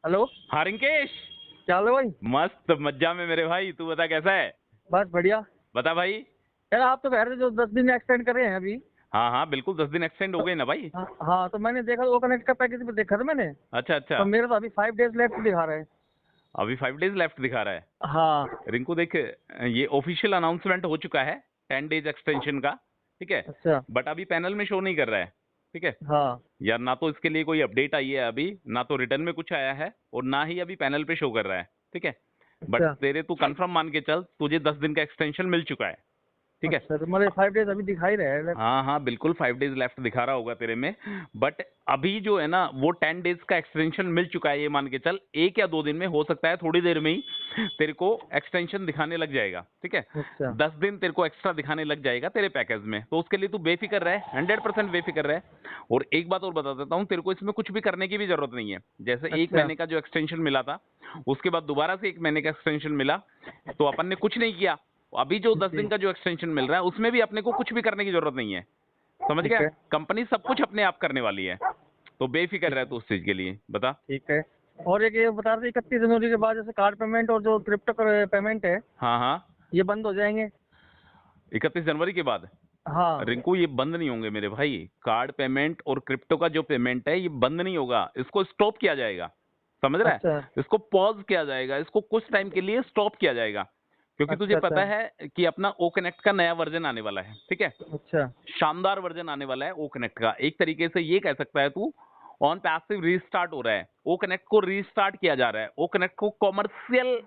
Hello. हाँ रिंकेश। क्या हाल है भाई? मस्त मज्जा में मेरे भाई, तू बता कैसा है। बस बढ़िया। बता भाई। यार आप तो कह रहे थे जो 10 दिन एक्सटेंड कर रहे हैं अभी। हाँ हाँ बिल्कुल, 10 दिन एक्सटेंड हो तो, गए ना भाई। हाँ हाँ, तो मैंने देखा वो कनेक्ट का पैकेज भी देखा था मैंने। अच्छा अच्छा। तो मेरा तो अभी 5 डेज लेफ्ट दिखा रहा है। अभी 5 डेज लेफ्ट दिखा रहा है। हाँ। रिंकू देख, ये ऑफिशियल अनाउंसमेंट हो चुका है 10 डेज एक्सटेंशन का। ठीक है। अच्छा। बट अभी पैनल में शो नहीं कर रहा है। ठीक है। हाँ। यार ना तो इसके लिए कोई अपडेट आई है अभी, ना तो रिटर्न में कुछ आया है, और ना ही अभी पैनल पे शो कर रहा है। ठीक है। बट अच्छा। तेरे तू कंफर्म मान के चल, तुझे 10 दिन का एक्सटेंशन मिल चुका है। ठीक है। अच्छा, तो मेरे 5 डेज अभी दिखाई रहे हैं। हाँ हाँ बिल्कुल, 5 डेज लेफ्ट दिखा रहा होगा तेरे में। बट अभी जो है ना, वो 10 डेज का एक्सटेंशन मिल चुका है, ये मान के चल 1 या 2 दिन में, हो सकता है थोड़ी देर में ही तेरे को एक्सटेंशन दिखाने लग जाएगा। ठीक है। अच्छा। 10 दिन तेरे को एक्स्ट्रा दिखाने लग जाएगा तेरे पैकेज में, तो उसके लिए तू बेफिक्र रहे, 100% बेफिक्र रहे। और एक बात और बता देता हूँ तेरे को, इसमें कुछ भी करने की भी जरूरत नहीं है। जैसे एक अच्छा। महीने का जो एक्सटेंशन मिला था, उसके बाद दोबारा से 1 महीने का एक्सटेंशन मिला, तो अपन ने कुछ नहीं किया। अभी जो 10 दिन जी। का जो एक्सटेंशन मिल रहा है, उसमें भी अपने को कुछ भी करने की जरूरत नहीं है। समझ ठीक गया। है। कंपनी सब कुछ अपने आप करने वाली है, तो बेफिक्र ठीक रहे है। तू उस चीज के लिए। बता। ठीक है। और एक ये बता रहे थे 31 जनवरी के बाद जैसे कार्ड पेमेंट और जो क्रिप्टो पेमेंट है हाँ हाँ। ये बंद हो जाएंगे। 31 जनवरी के बाद हाँ। रिंकू ये बंद नहीं होंगे मेरे भाई। कार्ड पेमेंट और क्रिप्टो का जो पेमेंट है, ये बंद नहीं होगा, इसको स्टॉप किया जाएगा। समझ रहा है। अच्छा। इसको पॉज किया जाएगा, इसको कुछ टाइम के लिए स्टॉप किया जाएगा, क्योंकि तुझे अच्छा। अच्छा। पता है कि अपना ओ कनेक्ट का नया वर्जन आने वाला है। ठीक है। अच्छा। शानदार वर्जन आने वाला है ओ कनेक्ट का। एक तरीके से ये कह सकता है तू, ऑन पैसिव रीस्टार्ट हो रहा है, ओ कनेक्ट को रीस्टार्ट किया जा रहा है, ओ कनेक्ट को कॉमर्शियल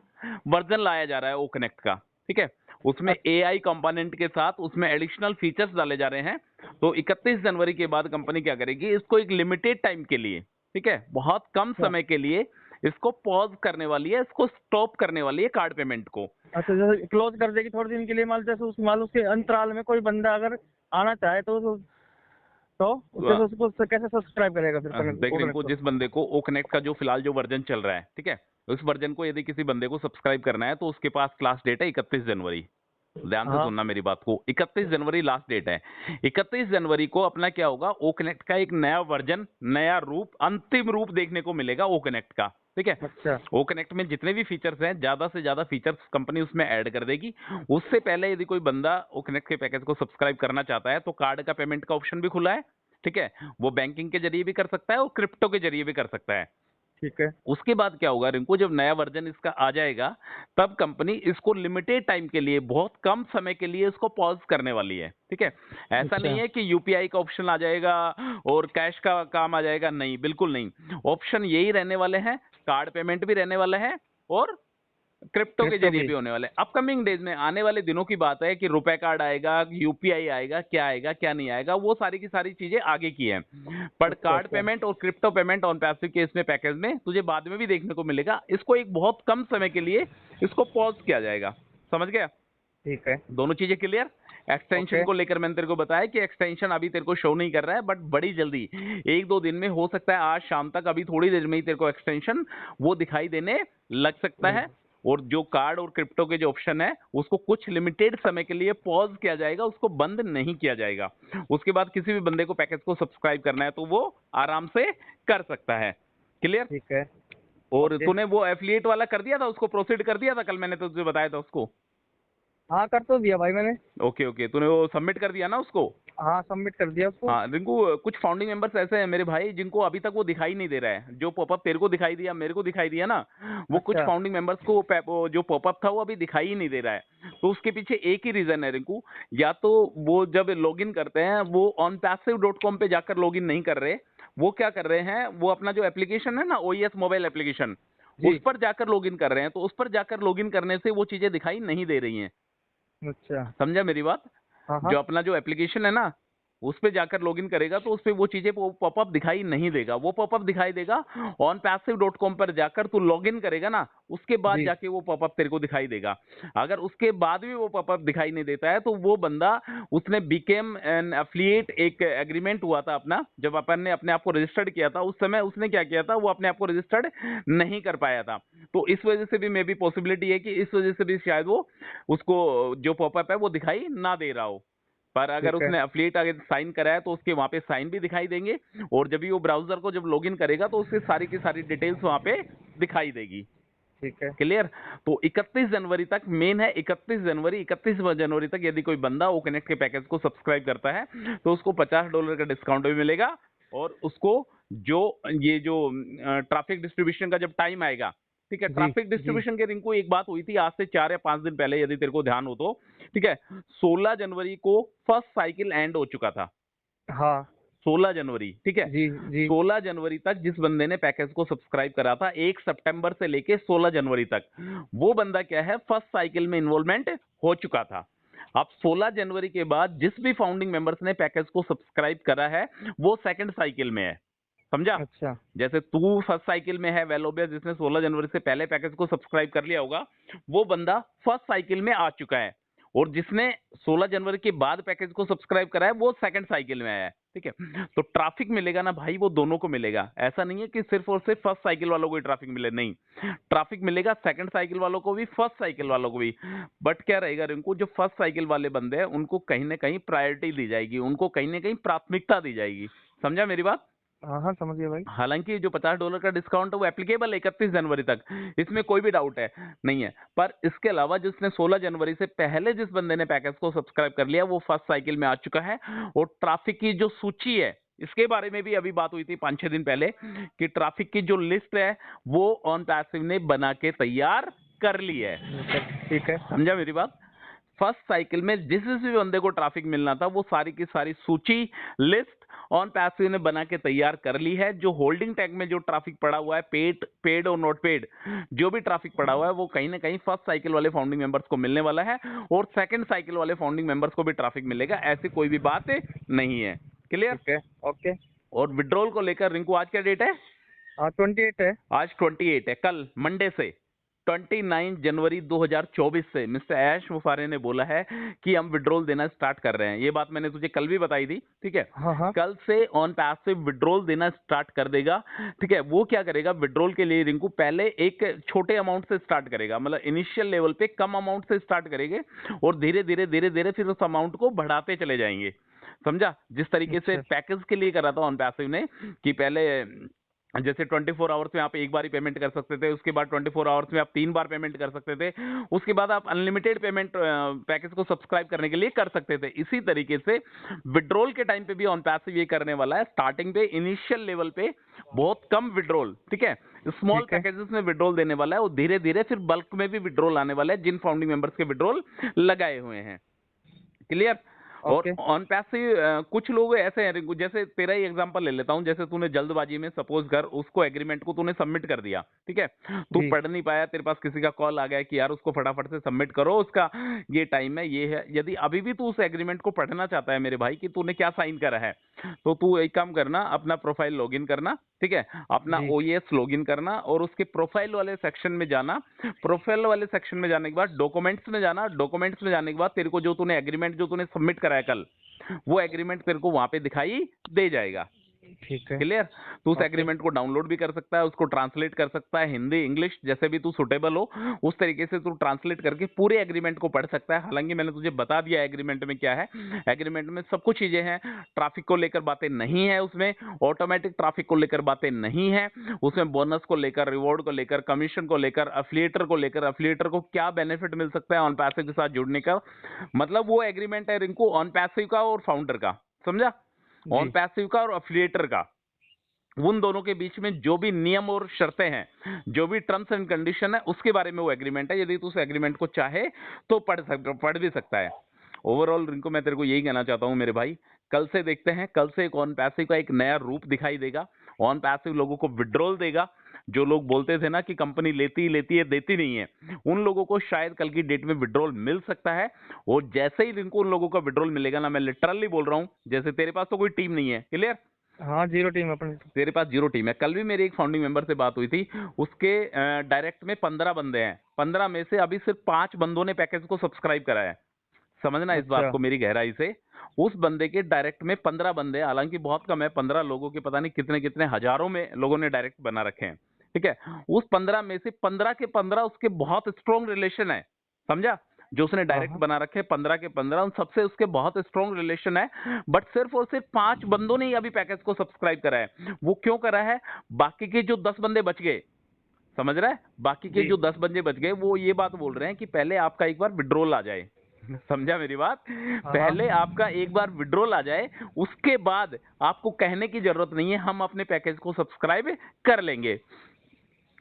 वर्जन लाया जा रहा है ओ कनेक्ट का। ठीक है। उसमें एआई कंपोनेंट के साथ उसमें एडिशनल फीचर्स डाले जा रहे हैं। तो 31 जनवरी के बाद कंपनी क्या करेगी, इसको एक लिमिटेड टाइम के लिए, ठीक है, बहुत कम अच्छा। समय के लिए इसको पॉज करने वाली है, इसको स्टॉप करने वाली है कार्ड पेमेंट को। अच्छा, जैसे क्लोज कर देगी थोड़े दिन के लिए, मान लो जैसे उस मान लो उसके अंतराल में कोई बंदा अगर आना चाहे तो जैसे उसको कैसे सब्सक्राइब करेगा फिर देख वो रिंकू, कनेक्ट को? जिस बंदे को ओ कनेक्ट का जो फिलहाल जो वर्जन चल रहा है, ठीक है, उस वर्जन को यदि किसी बंदे को सब्सक्राइब करना है, तो उसके पास लास्ट डेट है 31 जनवरी। ध्यान से हाँ। सुनना मेरी बात को, 31 जनवरी लास्ट डेट है। 31 जनवरी को अपना क्या होगा, ओ कनेक्ट का एक नया वर्जन, नया रूप, अंतिम रूप देखने को मिलेगा ओ कनेक्ट का। ठीक है। अच्छा। ओ कनेक्ट में जितने भी फीचर्स हैं, ज्यादा से ज्यादा फीचर्स कंपनी उसमें ऐड कर देगी। उससे पहले यदि कोई बंदा ओ कनेक्ट के पैकेज को सब्सक्राइब करना चाहता है, तो कार्ड का पेमेंट का ऑप्शन भी खुला है। ठीक है। वो बैंकिंग के जरिए भी कर सकता है और क्रिप्टो के जरिए भी कर सकता है। ठीक है। उसके बाद क्या होगा रिंकू, जब नया वर्जन इसका आ जाएगा, तब कंपनी इसको लिमिटेड टाइम के लिए, बहुत कम समय के लिए इसको पॉज करने वाली है। ठीक है। ऐसा अच्छा। नहीं है कि यूपीआई का ऑप्शन आ जाएगा और कैश का काम आ जाएगा, नहीं, बिल्कुल नहीं। ऑप्शन यही रहने वाले हैं, कार्ड पेमेंट भी रहने वाले हैं, और क्रिप्टो के क्रिप्टो जरिए की। भी होने वाले हैं। अपकमिंग डेज में, आने वाले दिनों की बात है कि रुपए कार्ड आएगा, यूपीआई आएगा, क्या आएगा क्या नहीं आएगा, वो सारी की सारी चीजें आगे की हैं। पर अच्छा। कार्ड अच्छा। पेमेंट और क्रिप्टो पेमेंट ऑन पैसिव के इसमें पैकेज में तुझे बाद में भी देखने को मिलेगा। इसको एक बहुत कम समय के लिए इसको पॉज किया जाएगा। समझ गया। ठीक है। दोनों चीजें क्लियर। Extension okay. को लेकर मैंने तेरे को बताया कि एक्सटेंशन अभी तेरे को शो नहीं कर रहा है, बट बड़ी जल्दी, 1-2 दिन में, हो सकता है आज शाम तक, अभी थोड़ी देर में ही तेरे को एक्सटेंशन वो दिखाई देने लग सकता है। और जो कार्ड और क्रिप्टो के जो ऑप्शन है, उसको कुछ लिमिटेड समय के लिए पॉज किया जाएगा, उसको बंद नहीं किया जाएगा। उसके बाद किसी भी बंदे को पैकेज को सब्सक्राइब करना है, तो वो आराम से कर सकता है। क्लियर। ठीक है। और ओके। तूने वो एफिलिएट वाला कर दिया था, उसको प्रोसीड कर दिया था, कल मैंने तुझे बताया था उसको। हाँ, कर तो दिया भाई मैंने। ओके ओके, तूने वो सबमिट कर दिया ना उसको। हाँ, सबमिट कर दिया उसको। हाँ रिंकू, कुछ फाउंडिंग मेंबर्स ऐसे हैं मेरे भाई, जिनको अभी तक वो दिखाई नहीं दे रहा है। जो पॉपअप तेरे को दिखाई दिया, मेरे को दिखाई दिया ना, वो कुछ अच्छा। फाउंडिंग मेंबर्स को वो जो पॉपअप था, वो अभी दिखाई ही नहीं दे रहा है। तो उसके पीछे एक ही रीजन है रिंकू, या तो वो जब लॉगिन करते हैं, वो onpassive.com पे जाकर लॉगिन नहीं कर रहे। वो क्या कर रहे हैं, वो अपना जो एप्लीकेशन है ना, ओईएस मोबाइल एप्लीकेशन, जी। उस पर जाकर लॉगिन कर रहे हैं। तो उस पर जाकर लॉगिन करने से वो चीजें दिखाई नहीं दे रही हैं। अच्छा। समझा मेरी बात। हाँ हाँ। जो अपना जो एप्लीकेशन है ना, उस पे जाकर लॉगिन करेगा, तो उस पे वो चीजें पॉपअप दिखाई नहीं देगा। वो पॉपअप दिखाई देगा onpassive.com पर जाकर तू लॉगिन करेगा ना, उसके बाद जी। जाके वो पॉपअप तेरे को दिखाई देगा। अगर उसके बाद भी वो पॉपअप दिखाई नहीं देता है, तो वो बंदा, उसने बिकेम एन एफिलिएट, एक एग्रीमेंट हुआ था अपना, जब अपन ने अपने आप को रजिस्टर्ड किया था, उस समय उसने क्या किया था, वो अपने आप को रजिस्टर्ड नहीं कर पाया था। तो इस वजह से भी मे बी पॉसिबिलिटी है कि इस वजह से भी शायद वो, उसको जो पॉपअप है वो दिखाई ना दे रहा हो। पर अगर ठीक है। उसने एफिलिएट अगर साइन करा है, तो उसके वहां पे साइन भी दिखाई देंगे। और जब भी वो ब्राउजर को जब लॉगिन करेगा, तो उससे सारी की सारी डिटेल्स वहां पे दिखाई देगी। ठीक है। क्लियर। तो 31 जनवरी तक मेन है, 31 जनवरी तक यदि कोई बंदा वो कनेक्ट के पैकेज को सब्सक्राइब करता है तो उसको $50 का डिस्काउंट भी मिलेगा, और उसको जो ये जो ट्रैफिक डिस्ट्रीब्यूशन का जब टाइम आएगा, ठीक है, जी ट्रैफिक जी। डिस्ट्रीब्यूशन के रिंकू एक बात हुई थी आज से 4 या 5 दिन पहले, यदि तेरे को ध्यान हो तो, ठीक है, 16 जनवरी को फर्स्ट साइकिल एंड हो चुका था। हाँ 16 जनवरी, ठीक है। जी जी। 16 जनवरी तक जिस बंदे ने पैकेज को सब्सक्राइब करा था, 1 सितंबर से लेके 16 जनवरी तक, वो बंदा क्या है, फर्स्ट साइकिल में इन्वॉल्वमेंट हो चुका था। अब 16 जनवरी के बाद जिस भी फाउंडिंग मेंबर्स ने पैकेज को सब्सक्राइब करा है वो सेकंड साइकिल में है, समझा। अच्छा जैसे तू फर्स्ट साइकिल में है, वेल ओबियस जिसने 16 जनवरी से पहले पैकेज को सब्सक्राइब कर लिया होगा वो बंदा फर्स्ट साइकिल में आ चुका है, और जिसने 16 जनवरी के बाद पैकेज को सब्सक्राइब करा है वो सेकंड साइकिल में आया है, ठीक है। तो ट्रैफिक मिलेगा ना भाई, वो दोनों को मिलेगा। ऐसा नहीं है कि सिर्फ और सिर्फ फर्स्ट साइकिल वालों को ही ट्रैफिक मिले, नहीं, ट्रैफिक मिलेगा सेकंड साइकिल वालों को भी, फर्स्ट साइकिल वालों को भी। बट क्या रहेगा रिंकू, जो फर्स्ट साइकिल वाले बंदे हैं उनको कहीं ना कहीं प्रायोरिटी दी जाएगी, उनको कहीं ना कहीं प्राथमिकता दी जाएगी, समझा मेरी बात। हाँ हाँ समझ गया भाई। हालांकि जो $50 का डिस्काउंट है वो एप्लीकेबल 31 जनवरी तक, इसमें कोई भी डाउट है नहीं है। पर इसके अलावा जिसने 16 जनवरी से पहले जिस बंदे ने पैकेज को सब्सक्राइब कर लिया वो फर्स्ट साइकिल में आ चुका है। और ट्रैफिक की जो सूची है इसके बारे में भी अभी बात हुई थी 5-6 दिन पहले कि ट्रैफिक की जो लिस्ट है वो ऑन पैसिव ने बना के तैयार कर ली है। ठीक है। समझा मेरी बात। फर्स्ट साइकिल में जिस भी बंदे को ट्रैफिक मिलना था वो सारी की सारी सूची लिस्ट ऑन पैसिव ने बना के तैयार कर ली है। जो होल्डिंग टैग में जो ट्रैफिक पड़ा हुआ है, पेड और नॉट पेड, जो भी ट्रैफिक पड़ा हुआ है वो कहीं ना कहीं फर्स्ट साइकिल वाले फाउंडिंग मेंबर्स को मिलने वाला है, और सेकंड साइकिल वाले फाउंडिंग मेंबर्स को भी ट्रैफिक मिलेगा, ऐसी कोई भी बात नहीं है। क्लियर। ठीक है। ओके। और विड्रॉल को लेकर रिंकू आज क्या डेट है? हाँ 28 है। आज 28 है। कल मंडे से 29 जनवरी 2024 से मिस्टर ऐश मुफारे ने बोला है कि हम विड्रॉल देना स्टार्ट कर रहे हैं। ये बात मैंने तुझे कल भी बताई थी, ठीक है। हाँ हाँ। कल से ऑन पैसिव विड्रॉल देना स्टार्ट कर देगा, ठीक है। वो क्या करेगा, विड्रॉल के लिए रिंकू पहले एक छोटे अमाउंट से स्टार्ट करेगा, मतलब इनिशियल लेवल पे कम अमाउंट से स्टार्ट करेंगे और धीरे धीरे फिर उस अमाउंट को बढ़ाते चले जाएंगे, समझा। जिस तरीके से पैकेज के लिए करा था ऑन पैसिव ने कि पहले जैसे 24 आवर्स में आप एक बार ही पेमेंट कर सकते थे, उसके बाद 24 आवर्स में आप 3 बार पेमेंट कर सकते थे, उसके बाद आप अनलिमिटेड पेमेंट पैकेज को सब्सक्राइब करने के लिए कर सकते थे। इसी तरीके से विड्रॉल के टाइम पे भी ऑन पैसिव ये करने वाला है। स्टार्टिंग पे इनिशियल लेवल पे बहुत कम विड्रॉल, ठीक है, स्मॉल पैकेजेस में विड्रॉल देने वाला है, और धीरे धीरे फिर बल्क में भी विड्रॉल आने वाला है जिन फाउंडिंग मेंबर्स के विड्रॉल लगाए हुए हैं। क्लियर। और ऑन पैसिव कुछ लोग ऐसे हैं रिंकू, जैसे तेरा ही एग्जांपल ले लेता हूं, जैसे तूने जल्दबाजी में सपोज कर उसको एग्रीमेंट को तूने सबमिट कर दिया, ठीक है, तू पढ़ नहीं पाया, तेरे पास किसी का कॉल आ गया कि यार उसको फटाफट से सबमिट करो, उसका ये टाइम है, ये है। यदि अभी भी तू उस एग्रीमेंट को पढ़ना चाहता है मेरे भाई कि तूने क्या साइन करा है, तो तू एक काम करना, अपना प्रोफाइल लॉगिन करना, ठीक है, अपना OES लॉगिन करना और उसके प्रोफाइल वाले सेक्शन में जाना। प्रोफाइल वाले सेक्शन में जाने के बाद डॉक्यूमेंट्स में जाना। डॉक्यूमेंट्स में जाने के बाद तेरे को जो तूने एग्रीमेंट जो तूने सबमिट कराया कल, वो एग्रीमेंट तेरे को वहां पे दिखाई दे जाएगा। ठीक है। क्लियर। तो उस एग्रीमेंट को डाउनलोड भी कर सकता है, उसको ट्रांसलेट कर सकता है, हिंदी इंग्लिश जैसे भी तू सुटेबल हो उस तरीके से तू ट्रांसलेट करके पूरे एग्रीमेंट को पढ़ सकता है। हालांकि मैंने तुझे बता दिया एग्रीमेंट में क्या है। एग्रीमेंट में सब कुछ चीजें हैं, ट्रैफिक को लेकर बातें नहीं है उसमें, ऑटोमेटिक ट्रैफिक को लेकर बातें नहीं है उसमें, बोनस को लेकर, रिवॉर्ड को लेकर, कमीशन को लेकर, अफिलिएटर को लेकर, अफिलिएटर को क्या बेनिफिट मिल सकता है ऑन पैसिव के साथ जुड़ने का, मतलब वो एग्रीमेंट है रिंकू ऑन पैसिव का और फाउंडर का, समझा, ऑन पैसिव का और अफिलिएटर का। उन दोनों के बीच में जो भी नियम और शर्तें हैं, जो भी टर्म्स एंड कंडीशन है, उसके बारे में वो एग्रीमेंट है। यदि तू उस एग्रीमेंट को चाहे तो पढ़ भी सकता है। ओवरऑल रिंकू मैं तेरे को यही कहना चाहता हूं मेरे भाई, कल से देखते हैं, कल से एक ऑन पैसिव का एक नया रूप दिखाई देगा। ऑन पैसिव लोगों को विड्रॉल देगा। जो लोग बोलते थे ना कि कंपनी लेती है देती नहीं है, उन लोगों को शायद कल की डेट में विड्रॉल मिल सकता है। और जैसे ही रिंकू उन लोगों का विड्रॉल मिलेगा ना, मैं लिटरली बोल रहा हूं, जैसे तेरे पास तो कोई टीम नहीं है, क्लियर, हाँ 0 टीम अपन, तेरे पास 0 टीम है। कल भी मेरे एक फाउंडिंग मेंबर से बात हुई थी, उसके डायरेक्ट में 15 बंदे हैं, 15 में से अभी सिर्फ 5 बंदों ने पैकेज को सब्सक्राइब करा है। समझना इस बात को मेरी गहराई से, उस बंदे के डायरेक्ट में 15 बंदे, हालांकि बहुत कम है, 15 लोगों के पता नहीं कितने कितने हजारों में लोगों ने डायरेक्ट बना रखे हैं, ठीक है। उस 15 में से 15 के 15 उसके बहुत स्ट्रॉन्ग रिलेशन है, समझा, जो उसने डायरेक्ट बना रखे 15 के 15 उन सबसे उसके बहुत स्ट्रॉन्ग रिलेशन है। बट सिर्फ और सिर्फ 5 बंदों ने ही अभी पैकेज को सब्सक्राइब करा है। वो क्यों करा है? बाकी के जो 10 बंदे बच गए, समझ रहा है? बाकी के जी। जो 10 बंदे बच गए वो ये बात बोल रहे हैं कि पहले आपका एक बार विड्रॉल आ जाए। समझा मेरी बात? हाँ। पहले आपका एक बार विड्रॉल आ जाए, उसके बाद आपको कहने की जरूरत नहीं है, हम अपने पैकेज को सब्सक्राइब कर लेंगे।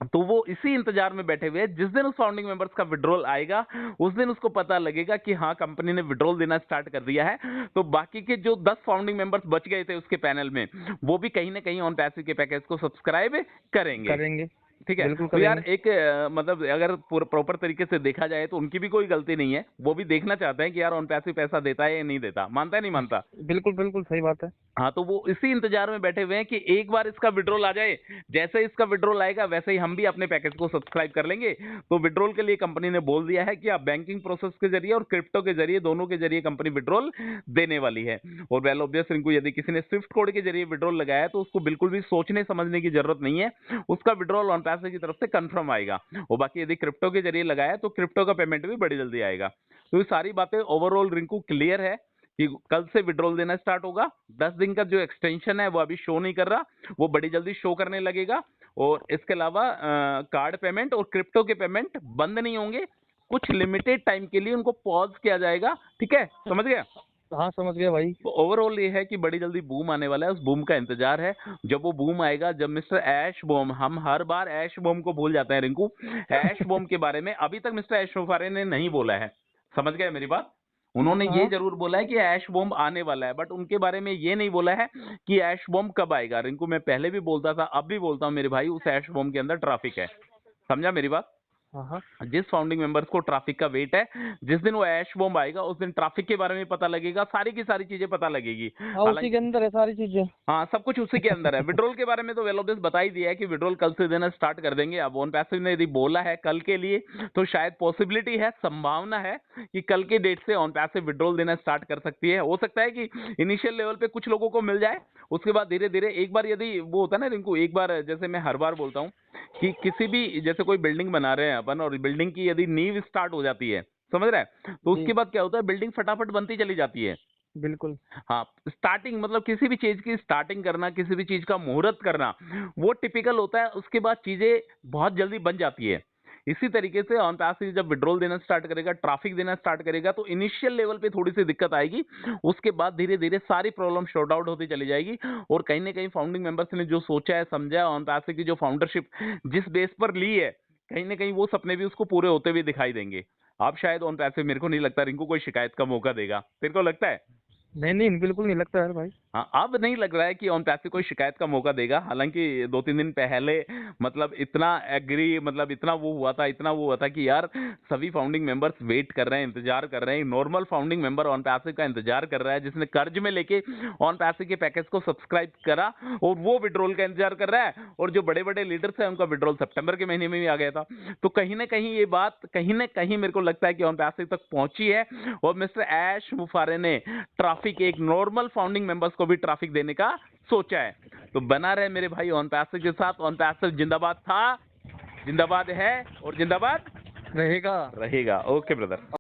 तो वो इसी इंतजार में बैठे हुए हैं, जिस दिन उस फाउंडिंग मेंबर्स का विड्रॉल आएगा उस दिन उसको पता लगेगा कि हाँ कंपनी ने विड्रॉल देना स्टार्ट कर दिया है। तो बाकी के जो 10 फाउंडिंग मेंबर्स बच गए थे उसके पैनल में, वो भी कहीं ना कहीं ऑन पैसिव के पैकेज को सब्सक्राइब करेंगे। करेंगे। ठीक है? बिल्कुल तो यार करेंगे। एक मतलब अगर प्रॉपर तरीके से देखा जाए तो उनकी भी कोई गलती नहीं है, वो भी देखना चाहते हैं कि यार ऑन पैसिव पैसा देता है या नहीं देता, मानता है नहीं मानता। बिल्कुल बिल्कुल सही बात है। हाँ, तो वो इसी इंतजार में बैठे हुए हैं कि एक बार इसका विड्रॉल आ जाए, जैसे ही इसका विड्रॉल आएगा वैसे ही हम भी अपने पैकेज को सब्सक्राइब कर लेंगे। तो विड्रॉल के लिए कंपनी ने बोल दिया है कि आप बैंकिंग प्रोसेस के जरिए और क्रिप्टो के जरिए, दोनों के जरिए कंपनी विड्रॉल देने वाली है। और वेल ऑब्वियस रिंकू, यदि किसी ने स्विफ्ट कोड के जरिए विड्रॉल लगाया है तो उसको बिल्कुल भी सोचने समझने की जरूरत नहीं है, उसका विड्रॉल ऑन पैसे की तरफ से कंफर्म आएगा। और बाकी यदि क्रिप्टो के जरिए लगाया है तो क्रिप्टो का पेमेंट भी बड़ी जल्दी आएगा। तो ये सारी बातें ओवरऑल रिंकू क्लियर है कि कल से विड्रॉल देना स्टार्ट होगा। 10 दिन का जो एक्सटेंशन है वो अभी शो नहीं कर रहा, वो बड़ी जल्दी शो करने लगेगा। और इसके अलावा कार्ड पेमेंट और क्रिप्टो के पेमेंट बंद नहीं होंगे, कुछ लिमिटेड टाइम के लिए उनको पॉज किया जाएगा। ठीक है, समझ गया? हाँ समझ गया भाई। तो ओवरऑल ये है कि बड़ी जल्दी बूम आने वाला है, उस बूम का इंतजार है। जब वो बूम आएगा, जब मिस्टर ऐश बॉम, हम हर बार ऐश बॉम को भूल जाते हैं रिंकू, ऐश बॉम के बारे में अभी तक मिस्टर ऐश मुफारे ने नहीं बोला है। समझ गए मेरी बात? उन्होंने ये हाँ जरूर बोला है कि ऐश बॉम्ब आने वाला है, बट उनके बारे में ये नहीं बोला है कि ऐश बॉम्ब कब आएगा। रिंकू, मैं पहले भी बोलता था, अब भी बोलता हूँ मेरे भाई, उस ऐश बॉम्ब के अंदर ट्रैफिक है। समझा मेरी बात? हाँ। हाँ जिस फाउंडिंग मेंबर्स को ट्रैफिक का वेट है, जिस दिन वो ऐश बॉम्ब आएगा उस दिन ट्रैफिक के बारे में पता लगेगा, सारी की सारी चीजें पता लगेगी। हाँ, उसी हालांकि के अंदर है सारी चीजें। हाँ, सब कुछ उसी के अंदर है। विड्रॉल के बारे में तो वेल ऑब्वियस बता ही दिया है कि विड्रॉल कल से देना स्टार्ट कर देंगे। अब ऑन पैसिव ने यदि बोला है कल के लिए, तो शायद पॉसिबिलिटी है, संभावना है कि कल के डेट से ऑन पैसिव विड्रॉल देना स्टार्ट कर सकती है। हो सकता है कि इनिशियल लेवल पे कुछ लोगों को मिल जाए, उसके बाद धीरे धीरे एक बार यदि वो होता है ना रिंकू, एक बार जैसे मैं हर बार बोलता हूँ कि किसी भी, जैसे कोई बिल्डिंग बना रहे हैं अपन, और बिल्डिंग की यदि नींव स्टार्ट हो जाती है, समझ रहा है, तो जी उसके बाद क्या होता है, बिल्डिंग फटाफट बनती चली जाती है। बिल्कुल। हाँ, स्टार्टिंग मतलब किसी भी चीज की स्टार्टिंग करना, किसी भी चीज का मुहूर्त करना, वो टिपिकल होता है, उसके बाद चीजें बहुत जल्दी बन जाती है। इसी तरीके से ऑन पैसिव जब विड्रॉल देना स्टार्ट करेगा, ट्रैफिक देना स्टार्ट करेगा, तो इनिशियल लेवल पे थोड़ी सी दिक्कत आएगी, उसके बाद धीरे धीरे सारी प्रॉब्लम शॉर्ट आउट होती चली जाएगी। और कहीं ना कहीं फाउंडिंग मेंबर्स ने जो सोचा है, समझा है, ऑन पैसिव की जो फाउंडरशिप जिस बेस पर ली है, कहीं ना कहीं वो सपने भी उसको पूरे होते हुए दिखाई देंगे। अब शायद ऑन पैसिव, मेरे को नहीं लगता रिंकू कोई शिकायत का मौका देगा। तेरे को लगता है? नहीं नहीं बिल्कुल नहीं लगता यार भाई। हाँ, अब नहीं लग रहा है कि ऑन पैसिव कोई शिकायत का मौका देगा। हालांकि 2-3 दिन पहले मतलब इतना एग्री, मतलब इतना वो हुआ था, इतना वो हुआ था कि यार सभी फाउंडिंग मेंबर्स वेट कर रहे हैं, इंतजार कर रहे हैं। Normal founding member on passive का इंतजार कर रहा है, जिसने कर्ज में लेके ऑन पैसिव के पैकेज को सब्सक्राइब करा, और वो विड्रॉल का इंतजार कर रहा है। और जो बड़े बड़े लीडर्स हैं उनका विड्रॉल सितंबर के महीने में भी आ गया था। तो कहीं ना कहीं ये बात कहीं ना कहीं मेरे को लगता है कि ऑन पैसिव तक पहुंची है, और मिस्टर ऐश मुफारे ने ट्रैफिक, एक नॉर्मल फाउंडिंग मेंबर्स को भी ट्रैफिक देने का सोचा है। तो बना रहे मेरे भाई ऑन पैसिव के साथ। ऑन पैसिव जिंदाबाद था, जिंदाबाद है, और जिंदाबाद रहेगा। रहेगा। Okay brother.